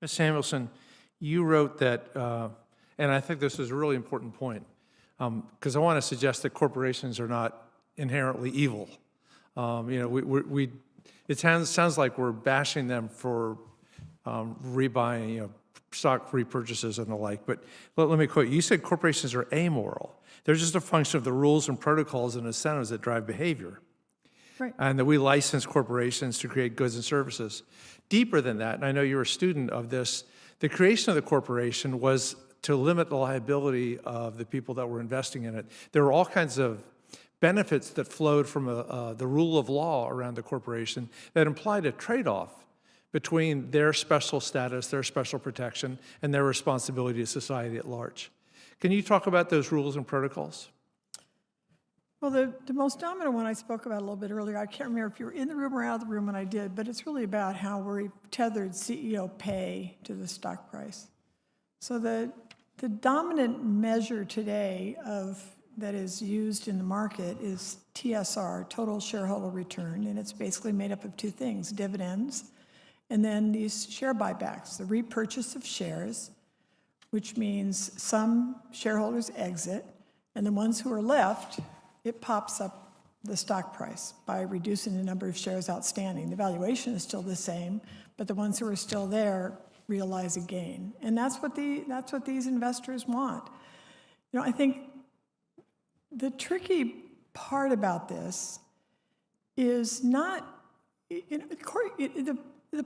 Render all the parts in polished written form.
Ms. Samuelson, you wrote that, and I think this is a really important point, because I want to suggest that corporations are not inherently evil. It sounds like we're bashing them for rebuying, stock repurchases and the like. But let me quote you. You said corporations are amoral. They're just a function of the rules and protocols and incentives that drive behavior. Right. And that we license corporations to create goods and services. Deeper than that, and I know you're a student of this, the creation of the corporation was to limit the liability of the people that were investing in it. There were all kinds of benefits that flowed from the rule of law around the corporation that implied a trade-off between their special status, their special protection, and their responsibility to society at large. Can you talk about those rules and protocols? Well, the most dominant one I spoke about a little bit earlier, I can't remember if you were in the room or out of the room when I did, but it's really about how we tethered CEO pay to the stock price. So the dominant measure today that is used in the market is TSR, total shareholder return, and it's basically made up of two things, dividends, and then these share buybacks, the repurchase of shares, which means some shareholders exit, and the ones who are left, it pops up the stock price by reducing the number of shares outstanding. The valuation is still the same, but the ones who are still there realize a gain. And that's what these investors want. I think the tricky part about this is not, the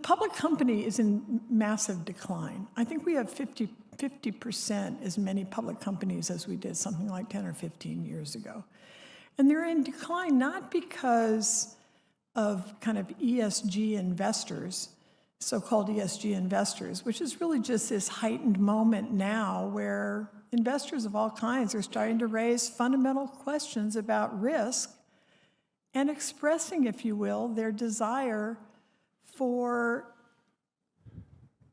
public company is in massive decline. I think we have 50% as many public companies as we did something like 10 or 15 years ago. And they're in decline not because of kind of ESG investors, so-called ESG investors, which is really just this heightened moment now where investors of all kinds are starting to raise fundamental questions about risk and expressing, if you will, their desire for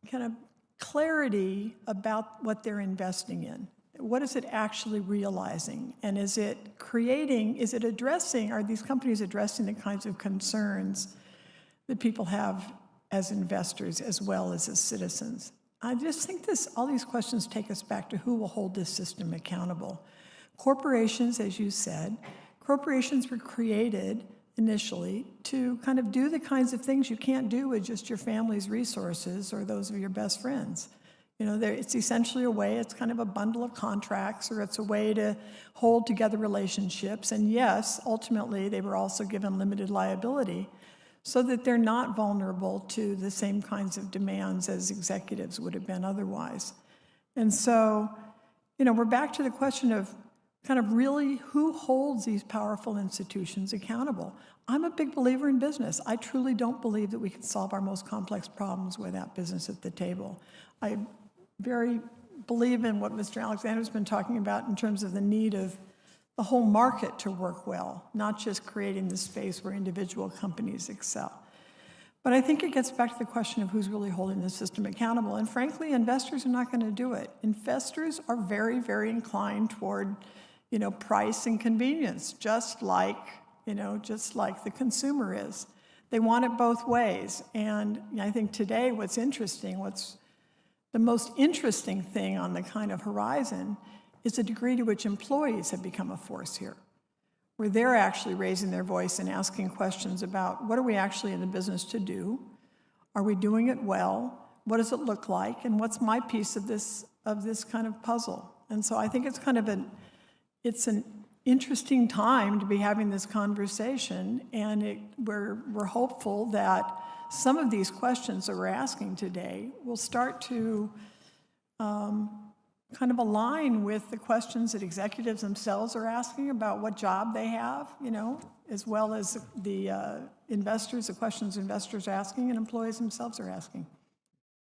kind of clarity about what they're investing in. What is it actually realizing? And are these companies addressing the kinds of concerns that people have as investors as well as citizens? I just think all these questions take us back to who will hold this system accountable. Corporations, as you said, corporations were created initially to kind of do the kinds of things you can't do with just your family's resources or those of your best friends. It's essentially it's kind of a bundle of contracts, or it's a way to hold together relationships. And yes, ultimately, they were also given limited liability so that they're not vulnerable to the same kinds of demands as executives would have been otherwise. And so, we're back to the question of kind of really who holds these powerful institutions accountable. I'm a big believer in business. I truly don't believe that we can solve our most complex problems without business at the table. I very believe in what Mr. Alexander's been talking about in terms of the need of the whole market to work well, not just creating the space where individual companies excel. But I think it gets back to the question of who's really holding the system accountable. And frankly, investors are not going to do it. Investors are very, very inclined toward, price and convenience, just like the consumer is. They want it both ways. And I think today what's the most interesting thing on the kind of horizon is the degree to which employees have become a force here, where they're actually raising their voice and asking questions about what are we actually in the business to do? Are we doing it well? What does it look like? And what's my piece of this kind of puzzle? And so I think it's kind of it's an interesting time to be having this conversation, and we're hopeful that some of these questions that we're asking today will start to kind of align with the questions that executives themselves are asking about what job they have, as well as the questions investors are asking and employees themselves are asking.